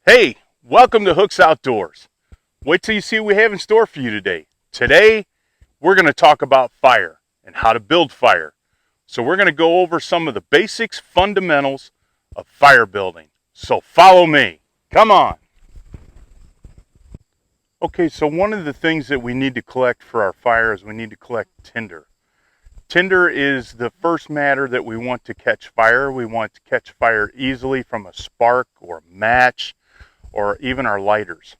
Hey, welcome to Hooks Outdoors. Wait till you see what we have in store for you today. Today, we're going to talk about fire and how to build fire. So we're going to go over some of the basics, fundamentals of fire building. So follow me. Come on. Okay, so one of the things that we need to collect for our fire is we need to collect tinder. Tinder is the first matter that we want to catch fire. We want to catch fire easily from a spark or a match, or even our lighters.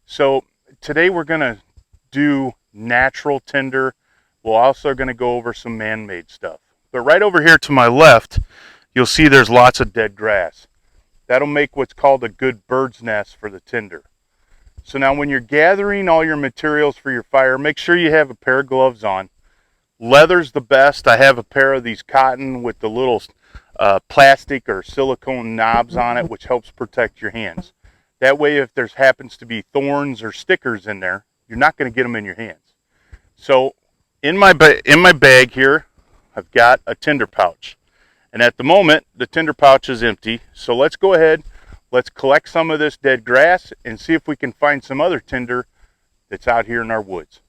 So today we're going to do natural tinder. We're also going to go over some man-made stuff. But right over here to my left, you'll see there's lots of dead grass. That'll make what's called a good bird's nest for the tinder. So now when you're gathering all your materials for your fire, make sure you have a pair of gloves on. Leather's the best. I have a pair of these cotton with the little plastic or silicone knobs on it, which helps protect your hands. That way, if there happens to be thorns or stickers in there, you're not going to get them in your hands. So in my bag here, I've got a tinder pouch. And at the moment, the tinder pouch is empty. So let's go ahead, let's collect some of this dead grass and see if we can find some other tinder that's out here in our woods.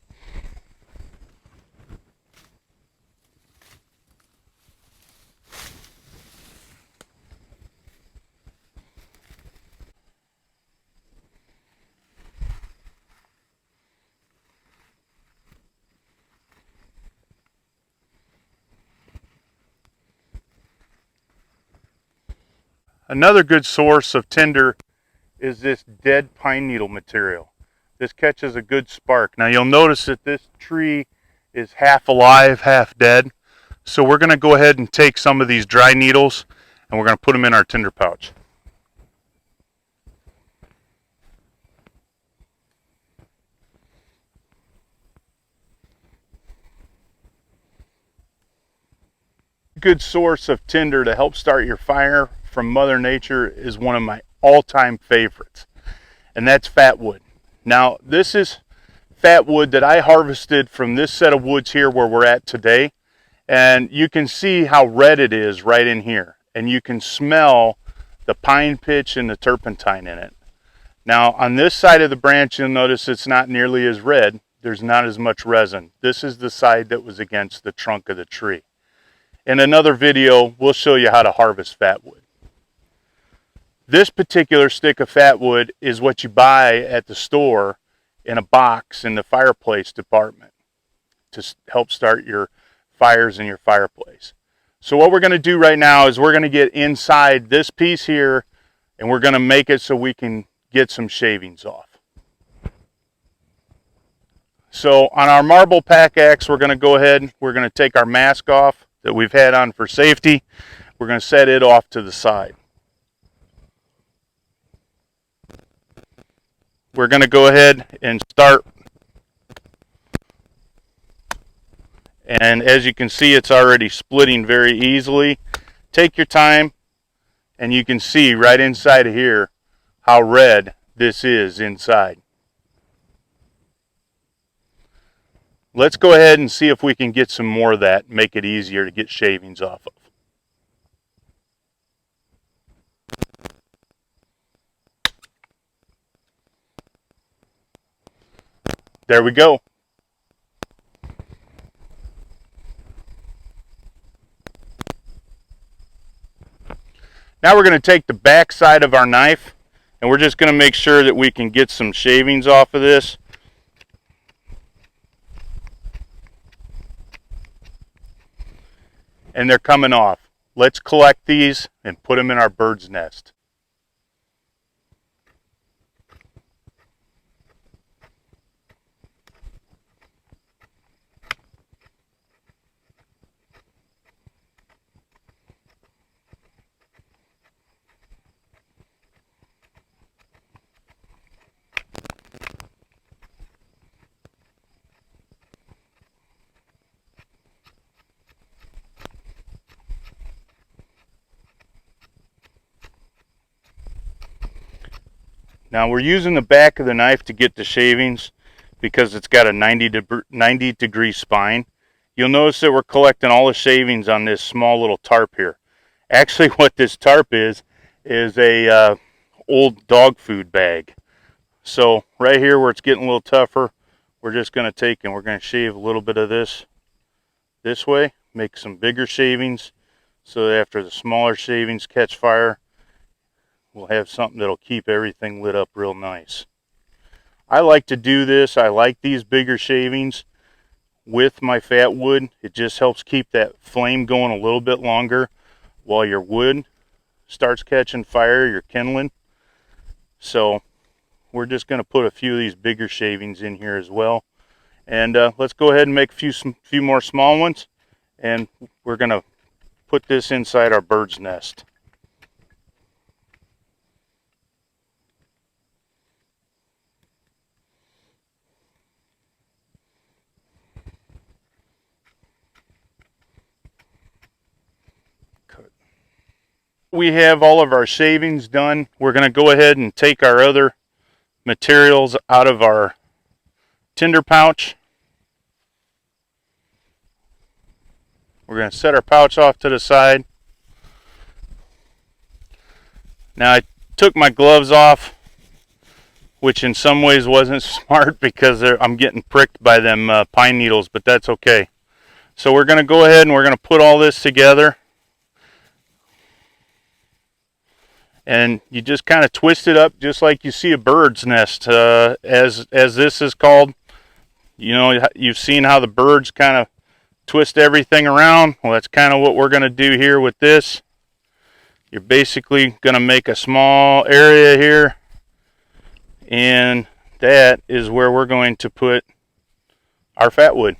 Another good source of tinder is this dead pine needle material. This catches a good spark. Now you'll notice that this tree is half alive, half dead. So we're going to go ahead and take some of these dry needles and we're going to put them in our tinder pouch. Good source of tinder to help start your fire from Mother Nature is one of my all-time favorites, and that's fat wood. Now this is fat wood that I harvested from this set of woods here where we're at today, and you can see how red it is right in here, and you can smell the pine pitch and the turpentine in it. Now on this side of the branch, you'll notice it's not nearly as red. There's not as much resin. This is the side that was against the trunk of the tree. In another video, we'll show you how to harvest fat wood. This particular stick of fat wood is what you buy at the store in a box in the fireplace department to help start your fires in your fireplace. So what we're going to do right now is we're going to get inside this piece here and we're going to make it so we can get some shavings off. So on our marble pack axe, we're going to go ahead, we're going to take our mask off that we've had on for safety. We're going to set it off to the side. We're going to go ahead and start. And as you can see, it's already splitting very easily. Take your time and you can see right inside of here how red this is inside. Let's go ahead and see if we can get some more of that, make it easier to get shavings off of. There we go. Now we're going to take the back side of our knife and we're just going to make sure that we can get some shavings off of this. And they're coming off. Let's collect these and put them in our bird's nest. Now we're using the back of the knife to get the shavings because it's got a 90 degree spine. You'll notice that we're collecting all the shavings on this small little tarp here. Actually what this tarp is a old dog food bag. So right here where it's getting a little tougher, we're just going to take and we're going to shave a little bit of this way, make some bigger shavings, so that after the smaller shavings catch fire, we'll have something that'll keep everything lit up real nice. I like to do this. I like these bigger shavings with my fat wood. It just helps keep that flame going a little bit longer while your wood starts catching fire, your kindling. So we're just going to put a few of these bigger shavings in here as well. And let's go ahead and make a few more small ones. And we're going to put this inside our bird's nest. We have all of our shavings done. We're going to go ahead and take our other materials out of our Tinder pouch. We're going to set our pouch off to the side. Now I took my gloves off, which in some ways wasn't smart because I'm getting pricked by them pine needles, but that's okay. So we're going to go ahead and we're going to put all this together. And you just kind of twist it up just like you see a bird's nest, as this is called. You know, you've seen how the birds kind of twist everything around. Well, that's kind of what we're going to do here with this. You're basically going to make a small area here, and that is where we're going to put our fat wood.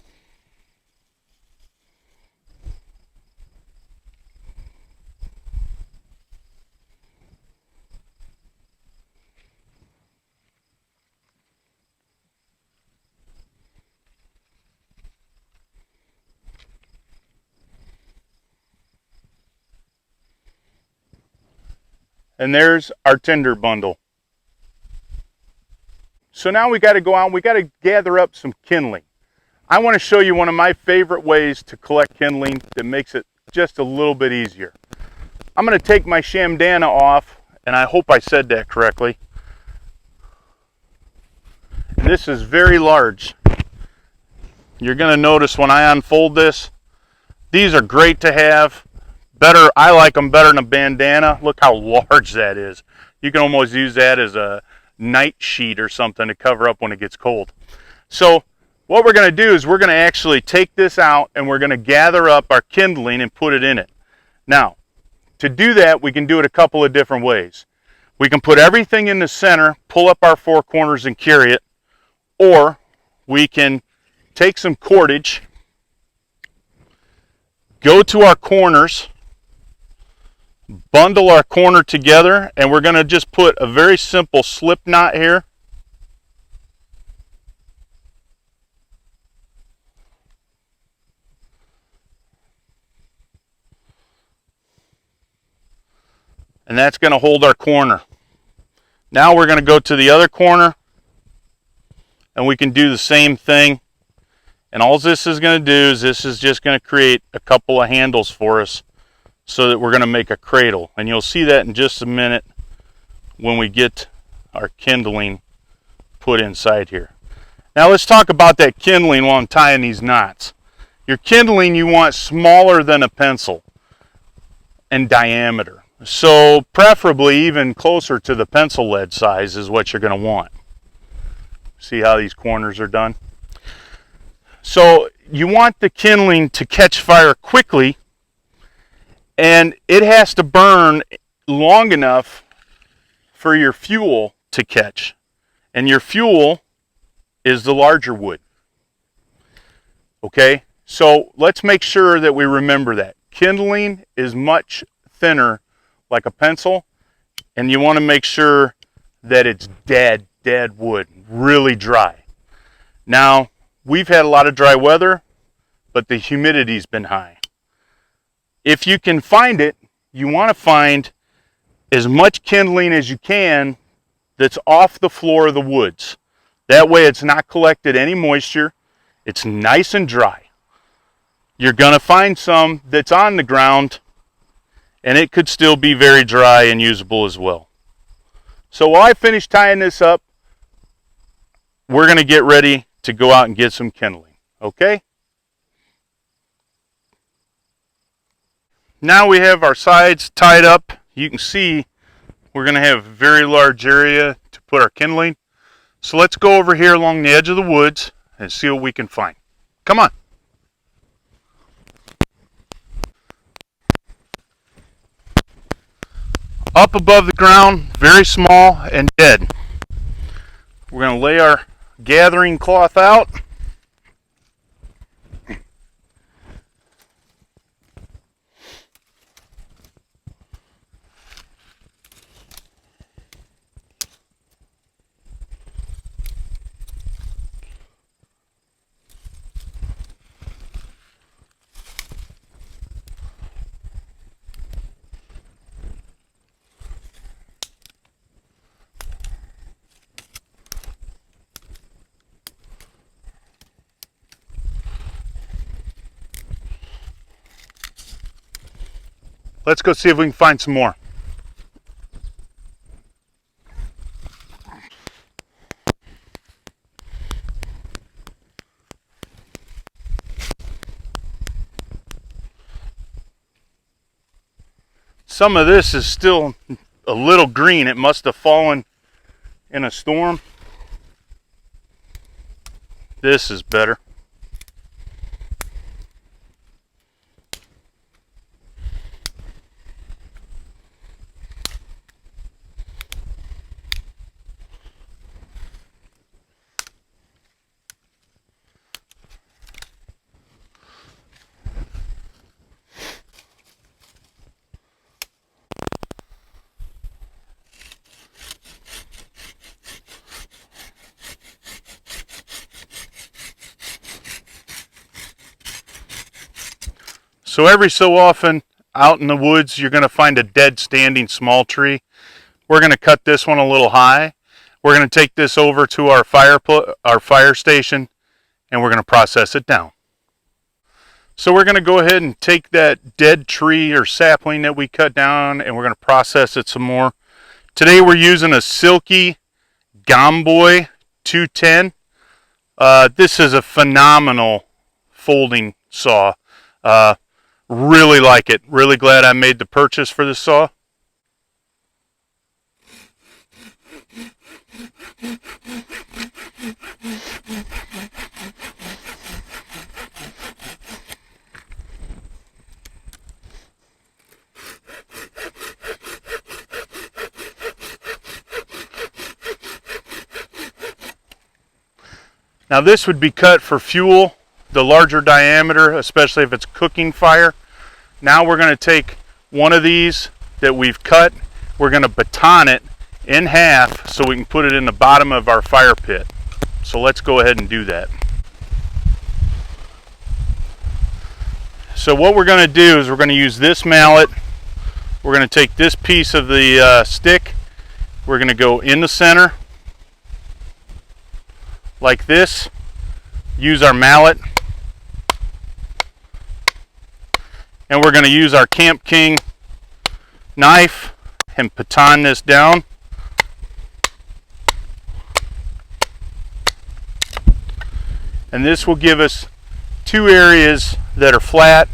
And there's our tinder bundle. So now we got to go out and we got to gather up some kindling. I want to show you one of my favorite ways to collect kindling that makes it just a little bit easier. I'm going to take my Shamdanna off, and I hope I said that correctly. This is very large. You're going to notice when I unfold this, these are great to have. Better, I like them better than a bandana. Look how large that is. You can almost use that as a night sheet or something to cover up when it gets cold. So what we're going to do is we're going to actually take this out and we're going to gather up our kindling and put it in it. Now, to do that, we can do it a couple of different ways. We can put everything in the center, pull up our four corners and carry it, or we can take some cordage, go to our corners, bundle our corner together, and we're going to just put a very simple slip knot here. And that's going to hold our corner. Now we're going to go to the other corner and we can do the same thing. And all this is going to do is this is just going to create a couple of handles for us so that we're going to make a cradle. And you'll see that in just a minute when we get our kindling put inside here. Now let's talk about that kindling while I'm tying these knots. Your kindling you want smaller than a pencil in diameter. So preferably even closer to the pencil lead size is what you're going to want. See how these corners are done? So you want the kindling to catch fire quickly, and it has to burn long enough for your fuel to catch. And your fuel is the larger wood. Okay? So let's make sure that we remember that. Kindling is much thinner like a pencil, and you want to make sure that it's dead wood, really dry. Now, we've had a lot of dry weather, but the humidity's been high. If you can find it, you want to find as much kindling as you can that's off the floor of the woods. That way it's not collected any moisture. It's nice and dry. You're going to find some that's on the ground, and it could still be very dry and usable as well. So while I finish tying this up, we're going to get ready to go out and get some kindling, okay? Now we have our sides tied up. You can see we're going to have a very large area to put our kindling. So let's go over here along the edge of the woods and see what we can find. Come on. Up above the ground, very small and dead. We're going to lay our gathering cloth out. Let's go see if we can find some more. Some of this is still a little green. It must have fallen in a storm. This is better. So every so often out in the woods you're going to find a dead standing small tree. We're going to cut this one a little high. We're going to take this over to our fire station and we're going to process it down. So we're going to go ahead and take that dead tree or sapling that we cut down and we're going to process it some more. Today we're using a Silky Gom Boy 210. This is a phenomenal folding saw. Really like it. Really glad I made the purchase for this saw. Now this would be cut for fuel, the larger diameter, especially if it's cooking fire. Now we're going to take one of these that we've cut, we're going to baton it in half so we can put it in the bottom of our fire pit. So let's go ahead and do that. So what we're going to do is we're going to use this mallet. We're going to take this piece of the stick, we're going to go in the center like this, use our mallet, and we're going to use our Camp King knife and baton this down. And this will give us two areas that are flat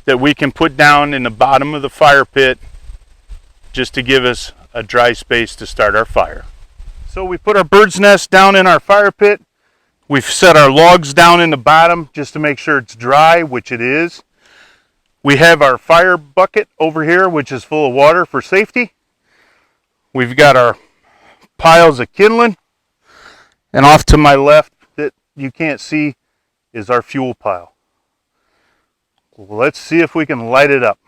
that we can put down in the bottom of the fire pit just to give us a dry space to start our fire. So we put our bird's nest down in our fire pit. We've set our logs down in the bottom just to make sure it's dry, which it is. We have our fire bucket over here, which is full of water for safety. We've got our piles of kindling. And off to my left that you can't see is our fuel pile. Let's see if we can light it up.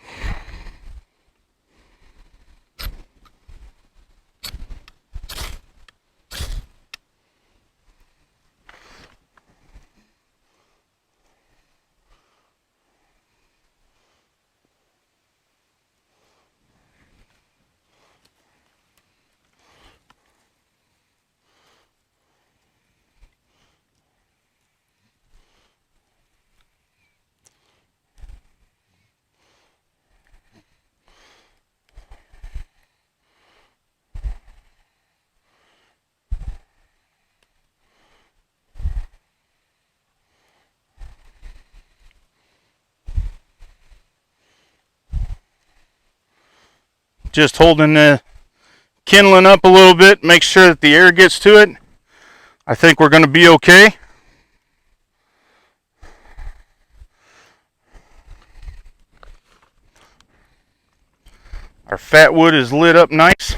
Just holding the kindling up a little bit, make sure that the air gets to it. I think we're going to be okay. Our fat wood is lit up nice.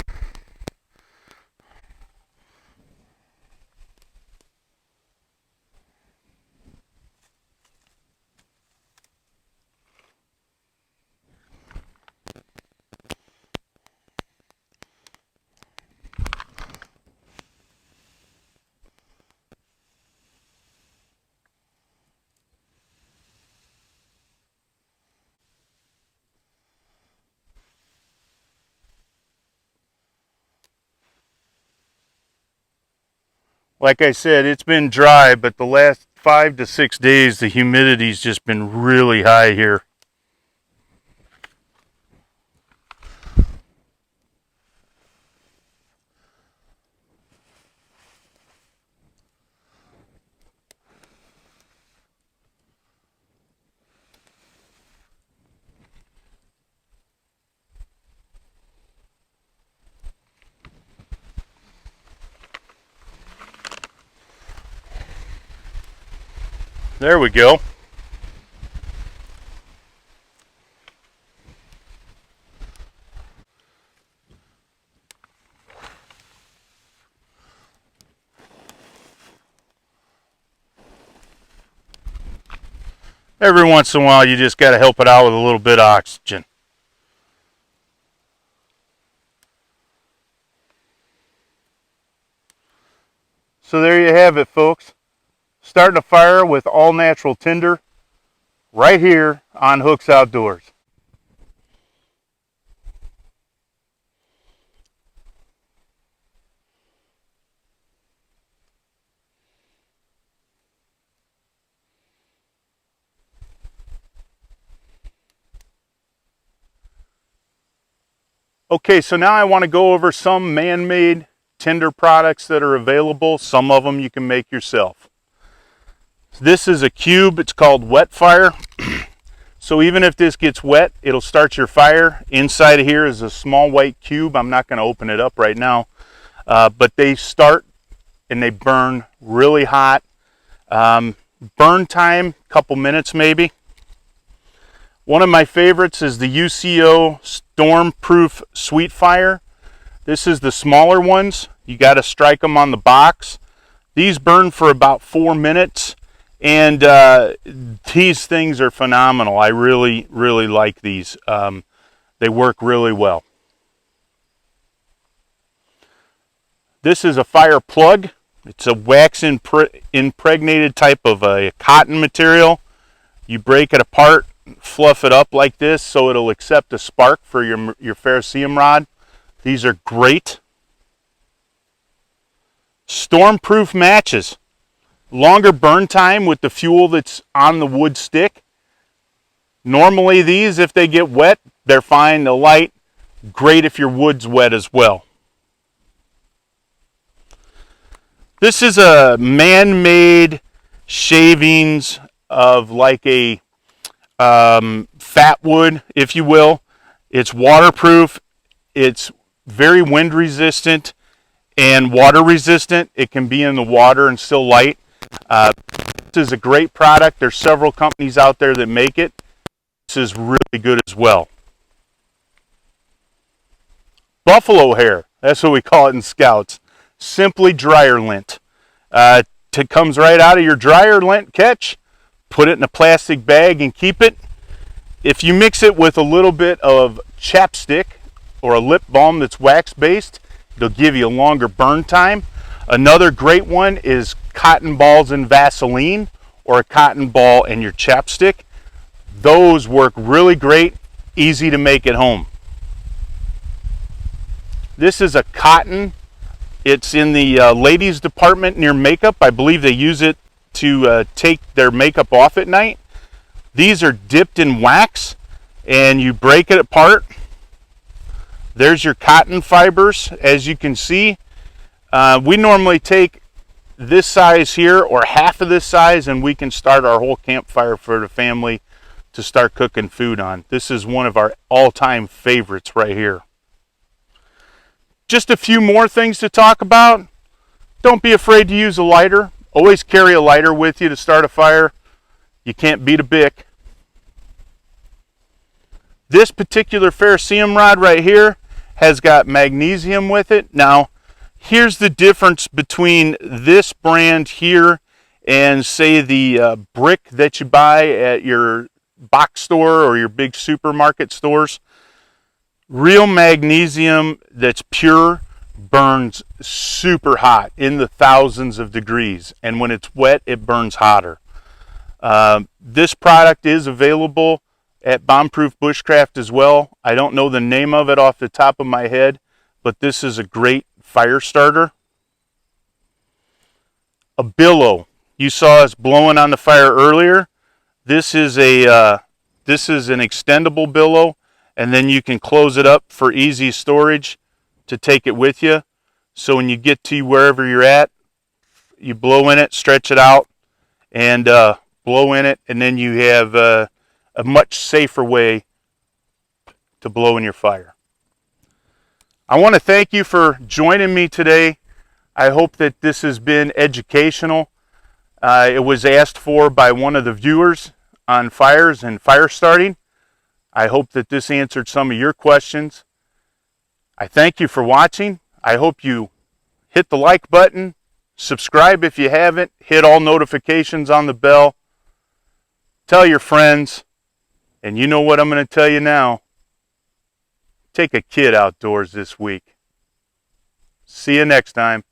Like I said, it's been dry, but the last 5 to 6 days, the humidity's just been really high here. There we go. Every once in a while, you just got to help it out with a little bit of oxygen. So there you have it, folks. Starting a fire with all natural tinder right here on Hooks Outdoors. Okay, so now I want to go over some man-made tinder products that are available. Some of them you can make yourself. This is a cube. It's called Wet Fire. So even if this gets wet, it'll start your fire. Inside of here is a small white cube. I'm not going to open it up right now. But they start and they burn really hot. Burn time, couple minutes maybe. One of my favorites is the UCO Stormproof Sweet Fire. This is the smaller ones. You got to strike them on the box. These burn for about 4 minutes. And these things are phenomenal. I really, really like these. They work really well. This is a fire plug. It's a wax impregnated type of a cotton material. You break it apart, fluff it up like this so it'll accept a spark for your ferrocerium rod. These are great. Stormproof matches. Longer burn time with the fuel that's on the wood stick. Normally these, if they get wet, they're fine, they'll light. Great if your wood's wet as well. This is a man-made shavings of like a fat wood, if you will. It's waterproof, it's very wind resistant and water resistant. It can be in the water and still light. This is a great product. There's several companies out there that make it. This is really good as well. Buffalo hair, that's what we call it in Scouts. Simply dryer lint. It comes right out of your dryer lint catch. Put it in a plastic bag and keep it. If you mix it with a little bit of chapstick or a lip balm that's wax based, it'll give you a longer burn time. Another great one is cotton balls and Vaseline, or a cotton ball and your chapstick. Those work really great, easy to make at home. This is a cotton. It's in the ladies department near makeup. I believe they use it to take their makeup off at night. These are dipped in wax and you break it apart. There's your cotton fibers. As you can see, we normally take this size here or half of this size and we can start our whole campfire for the family to start cooking food on. This is one of our all-time favorites right here. Just a few more things to talk about. Don't be afraid to use a lighter. Always carry a lighter with you to start a fire. You can't beat a Bic. This particular ferrocerium rod right here has got magnesium with it. Now, here's the difference between this brand here and say the brick that you buy at your box store or your big supermarket stores. Real magnesium that's pure burns super hot, in the thousands of degrees, and when it's wet it burns hotter. This product is available at Bombproof Bushcraft as well. I don't know the name of it off the top of my head, but this is a great fire starter. A Bellow. You saw us blowing on the fire earlier. This is an extendable Bellow, and then you can close it up for easy storage to take it with you. So when you get to wherever you're at, you blow in it, stretch it out, and blow in it, and then you have a much safer way to blow in your fire. I want to thank you for joining me today. I hope that this has been educational. It was asked for by one of the viewers on fires and fire starting. I hope that this answered some of your questions. I thank you for watching. I hope you hit the like button, subscribe if you haven't, hit all notifications on the bell, tell your friends, and you know what I'm going to tell you now. Take a kid outdoors this week. See you next time.